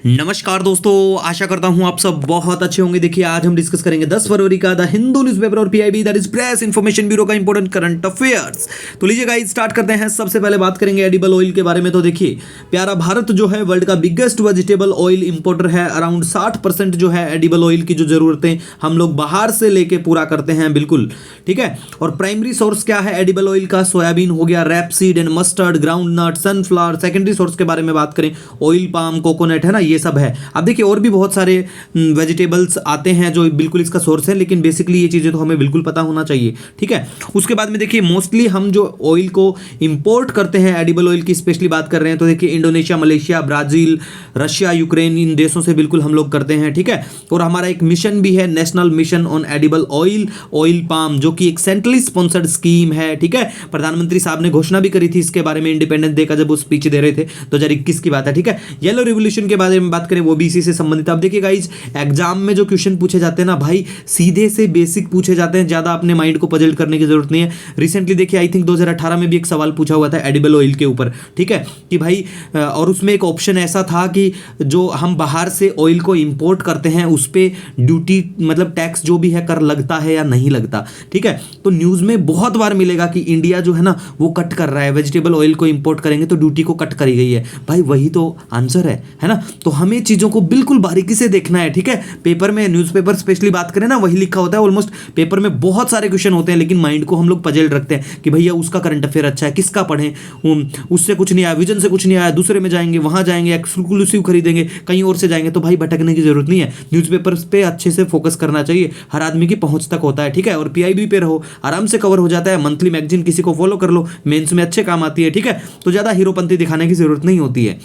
नमस्कार दोस्तों, आशा करता हूं आप सब बहुत अच्छे होंगे। देखिए आज हम डिस्कस करेंगे 10 फरवरी का द हिंदू न्यूज़पेपर और PIB that is press information bureau का इंपॉर्टेंट करंट अफेयर्स। तो लीजिए गाइस स्टार्ट करते हैं। सबसे पहले बात करेंगे एडिबल ऑयल के बारे में। तो देखिए प्यारा भारत जो है वर्ल्ड का बिगेस्ट वेजिटेबल ऑयल इंपोर्टर है। अराउंड 60% जो है एडिबल ऑयल की जो जरूरतें हम लोग बाहर से लेके पूरा करते हैं, बिल्कुल ठीक है। और प्राइमरी सोर्स क्या है एडिबल ऑयल का? सोयाबीन हो गया, rapeseed and mustard, groundnut, sunflower. Secondary source के बारे में बात करें ऑयल पाम, कोकोनट, है ना, ये सब है। अब देखिए और भी बहुत सारे वेजिटेबल्स आते हैं जो बिल्कुल इसका सोर्स है, लेकिन बेसिकली ये चीज़ें तो हमें बिल्कुल पता होना चाहिए, ठीक है। उसके बाद में देखिए मोस्टली हम जो ऑयल को इंपोर्ट करते हैं एडिबल ऑयल की स्पेशली बात कर रहे हैं तो देखिए Indonesia, Malaysia, Brazil, Russia, Ukraine, इन देशों से बिल्कुल हम लोग करते हैं, ठीक है। और हमारा एक मिशन भी है, national mission on edible oil, oil palm, जो कि एक सेंट्रली स्पॉन्सर्ड स्कीम है, ठीक है। प्रधानमंत्री साहब ने घोषणा भी करी थी इसके बारे में इंडिपेंडेंस डे का, जब वो स्पीच दे रहे थे 2021 की बात है, ठीक है। येलो रिवोल्यूशन के बारे में बात करें वो भी इसी से संबंधित। अब देखिए गाइस एग्जाम में जो क्वेश्चन पूछे जाते हैं ना भाई, सीधे से बेसिक पूछे जाते हैं, ज्यादा अपने माइंड को पजल करने की जरूरत नहीं है। रिसेंटली देखिए आई थिंक 2018 में भी एक सवाल पूछा हुआ था एडिबल ऑयल के ऊपर, ठीक है, कि भाई और उसमें एक ऑप्शन ऐसा था कि जो हम बाहर से ऑयल को इंपोर्ट करते हैं उस पर ड्यूटी मतलब टैक्स जो भी है कर लगता है या नहीं लगता, ठीक है। तो न्यूज में बहुत बार मिलेगा कि इंडिया जो है ना वो कट कर रहा है, वेजिटेबल ऑयल को इंपोर्ट करेंगे तो ड्यूटी को कट करी गई है। भाई वही तो आंसर है ना। तो हमें चीजों को बिल्कुल बारीकी से देखना है, ठीक है। पेपर में न्यूज़पेपर स्पेशली बात करें ना वही लिखा होता है ऑलमोस्ट। पेपर में बहुत सारे क्वेश्चन होते हैं लेकिन माइंड को हम लोग पजल रखते हैं कि भैया उसका करंट अफेयर अच्छा है, किसका पढ़ें, उससे कुछ नहीं आया, विजन से कुछ नहीं आया, दूसरे में जाएंगे, वहां जाएंगे, एक्सक्लूसिव खरीदेंगे, कहीं और से जाएंगे। तो भाई भटकने की जरूरत नहीं है, न्यूज़पेपर पे अच्छे से फोकस करना चाहिए, हर आदमी की पहुंच तक होता है, ठीक है। और पीआईबी पे रहो, आराम से कवर हो जाता है। मंथली मैगजीन किसी को फॉलो कर लो, मेंस में अच्छे काम आती है, ठीक है। तो ज्यादा हीरोपंती दिखाने की जरूरत नहीं होती है।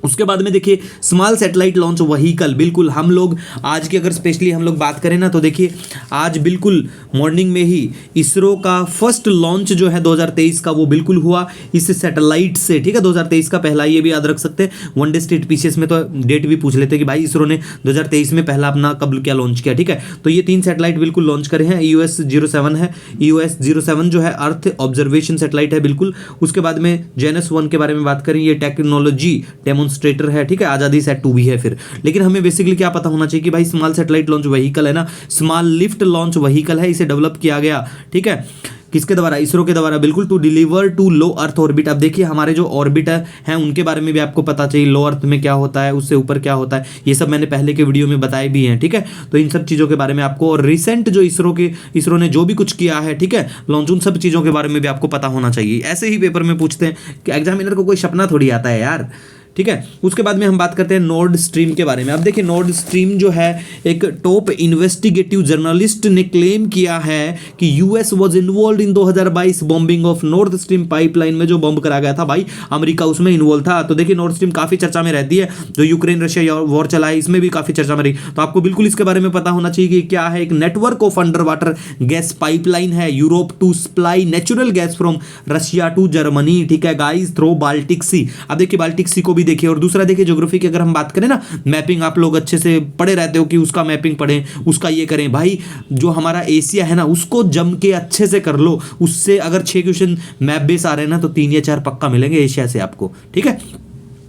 उसके बाद में देखिए स्मॉल सैटेलाइट लॉन्च व्हीकल, बिल्कुल हम लोग आज की अगर स्पेशली हम लोग बात करें ना तो देखिए आज बिल्कुल मॉर्निंग में ही इसरो का फर्स्ट लॉन्च जो है 2023 का वो बिल्कुल हुआ इस सैटेलाइट से, ठीक है। 2023 का पहला, ये भी याद रख सकते हैं। वनडे स्टेट पीसीएस में तो डेट भी पूछ लेते हैं कि भाई इसरो ने 2023 में पहला अपना कब क्या लॉन्च किया, ठीक है। तो ये 3 सैटेलाइट बिल्कुल लॉन्च करे हैं। EOS-07 है, EOS-07 जो है अर्थ ऑब्जर्वेशन सैटेलाइट है, बिल्कुल। उसके बाद में JNS-1 के बारे में बात करें, ये टेक्नोलॉजी डेमोन्स्ट्रेटर है, ठीक है। आजादी सेट 2 भी है फिर। लेकिन हमें बेसिकली क्या पता होना चाहिए कि भाई स्मॉल सैटेलाइट लॉन्च व्हीकल है ना, स्मॉल लिफ्ट लॉन्च व्हीकल है, इसे डेवलप किया गया, ठीक है। किसके द्वारा? इसरो के द्वारा, बिल्कुल, to deliver to low earth orbit. अब देखिए हमारे जो ऑर्बिटर हैं उनके बारे में भी आपको पता चाहिए, लो अर्थ में क्या होता है, उससे ऊपर क्या होता है, ये सब मैंने पहले के वीडियो में बताए भी हैं, ठीक है। तो इन सब चीज़ों के बारे में आपको, और रिसेंट जो इसरो ने जो भी कुछ किया है, ठीक है, लॉन्च, उन सब चीज़ों के बारे में भी आपको पता होना चाहिए। ऐसे ही पेपर में पूछते हैं कि एग्जामिनर को कोई सपना थोड़ी आता है यार, ठीक है। उसके बाद में हम बात करते हैं नॉर्ड स्ट्रीम के बारे में। अब देखिए नॉर्ड स्ट्रीम जो है एक टॉप इन्वेस्टिगेटिव जर्नलिस्ट ने क्लेम किया है कि US was involve in 2022 bombing of north stream pipeline में जो बॉम्ब करा गया था, भाई अमेरिका उसमें इन्वॉल्व था। तो देखिए नॉर्थ स्ट्रीम काफी चर्चा में रहती है, जो यूक्रेन रशिया वॉर चला है इसमें भी काफी चर्चा में रही। तो आपको बिल्कुल इसके बारे में पता होना चाहिए कि क्या है। एक network of underwater gas pipeline है Europe to supply natural gas from Russia to Germany, ठीक है गाइस, थ्रू बाल्टिक सी। अब देखिए बाल्टिक सी को भी देखिए। और दूसरा देखिए ज्योग्राफी की अगर हम बात करें ना, मैपिंग आप लोग अच्छे से पढ़े रहते हो कि उसका मैपिंग पढ़ें, उसका ये करें। भाई जो हमारा एशिया है ना उसको जम के अच्छे से कर लो, उससे अगर 6 क्वेश्चन मैप बेस आ रहे हैं ना तो 3 या 4 पक्का मिलेंगे एशिया से आपको, ठीक है।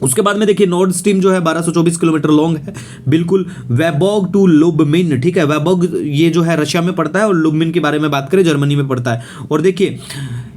उसके बाद में देखिए नॉर्ड स्ट्रीम जो है 1224 किलोमीटर लॉन्ग है, बिल्कुल। वेबोग टू लुब्मिन, ठीक है। वेबोग ये जो है रशिया में पड़ता है और लुब्मिन के बारे में बात करें जर्मनी में पड़ता है। और देखिए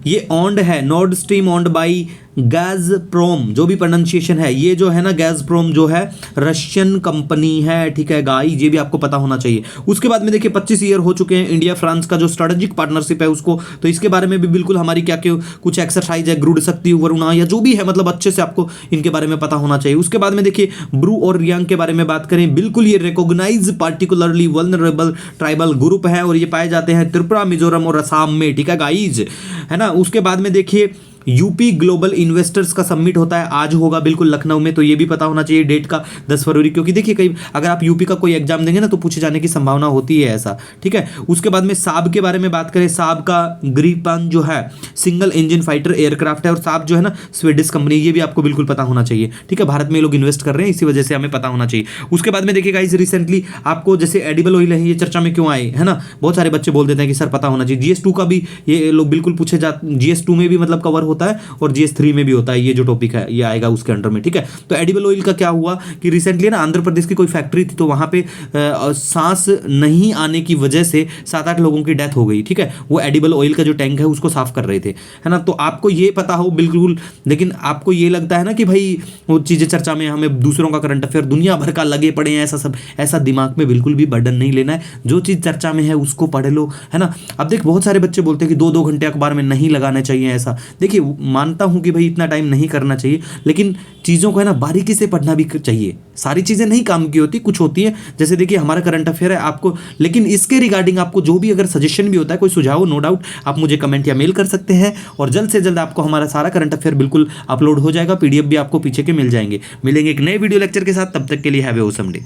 ये ऑन्ड है, Nord stream owned by Gazprom, जो भी प्रोनाउंसिएशन है, ये जो है ना गैज़प्रोम जो है रशियन कंपनी है, ठीक है गाइस, ये भी आपको पता होना चाहिए। उसके बाद में देखिए 25 ईयर हो चुके हैं इंडिया फ्रांस का जो स्ट्रेटेजिक पार्टनरशिप है उसको, तो इसके बारे में भी बिल्कुल हमारी क्या कुछ एक्सरसाइज है, गरुड़ शक्ति, वरुणा या जो भी है, मतलब अच्छे से आपको इनके बारे में पता होना चाहिए। उसके बाद में देखिए ब्रू और रियांग के बारे में बात करें, बिल्कुल ये recognise particularly vulnerable tribal group है और ये पाए जाते हैं त्रिपुरा, मिजोरम और असम में, ठीक है गाइज, है ना। उसके बाद में देखिए यूपी ग्लोबल इन्वेस्टर्स का समिट होता है, आज होगा बिल्कुल लखनऊ में, तो ये भी पता होना चाहिए डेट का 10 फरवरी, क्योंकि देखिए कई अगर आप यूपी का कोई एग्जाम देंगे ना तो पूछे जाने की संभावना होती है ऐसा, ठीक है। उसके बाद में साब के बारे में बात करें, साब का ग्रीपन जो है सिंगल इंजन फाइटर एयरक्राफ्ट है, और साब जो है ना स्वीडिश कंपनी, ये भी आपको बिल्कुल पता होना चाहिए, ठीक है। भारत में लोग इन्वेस्ट कर रहे हैं, इसी वजह से हमें पता होना चाहिए। उसके बाद में देखिएगा इस रिसेंटली आपको जैसे एडिबल ऑयल है, ये चर्चा में क्यों आए, है ना, बहुत सारे बच्चे बोल देते हैं कि सर पता होना चाहिए। GS2 का भी ये लोग बिल्कुल पूछे जाते, GS2 में भी मतलब कवर होता है और GS3 में भी होता है, ये जो टॉपिक है ये आएगा उसके अंडर में, ठीक है। तो एडिबल ऑयल का क्या हुआ कि रिसेंटली ना आंध्र प्रदेश की कोई फैक्ट्री थी, तो वहां पे सांस नहीं आने की वजह से 7-8 लोगों की डेथ हो गई, ठीक है। वो एडिबल ऑयल का जो टैंक है उसको साफ कर रहे थे, है ना। तो आपको ये पता हो बिल्कुल, लेकिन आपको ये लगता है ना कि भाई वो चीज़ें चर्चा में, हमें दूसरों का करंट अफेयर दुनिया भर का लगे पड़े हैं, ऐसा सब, ऐसा दिमाग में बिल्कुल भी बर्डन नहीं लेना है। जो चीज़ चर्चा में है उसको पढ़ लो, है ना। अब देख बहुत सारे बच्चे बोलते हैं कि 2-2 घंटे अखबार में नहीं लगाना चाहिए, ऐसा। देखिए मानता हूं कि भाई इतना टाइम नहीं करना चाहिए, लेकिन चीज़ों को है ना बारीकी से पढ़ना भी चाहिए। सारी चीज़ें नहीं काम की होती, कुछ होती है, जैसे देखिए हमारा करंट अफेयर है आपको, लेकिन इसके रिगार्डिंग आपको जो भी अगर सजेशन भी होता है, कोई सुझाव, नो डाउट आप मुझे कमेंट या मेल कर सकते हैं, और जल्द से जल्द आपको हमारा सारा करंट अफेयर बिल्कुल अपलोड हो जाएगा, PDF भी आपको पीछे के मिल जाएंगे। मिलेंगे एक नए वीडियो लेक्चर के साथ, तब तक के लिए हैव ए ऑसम डे।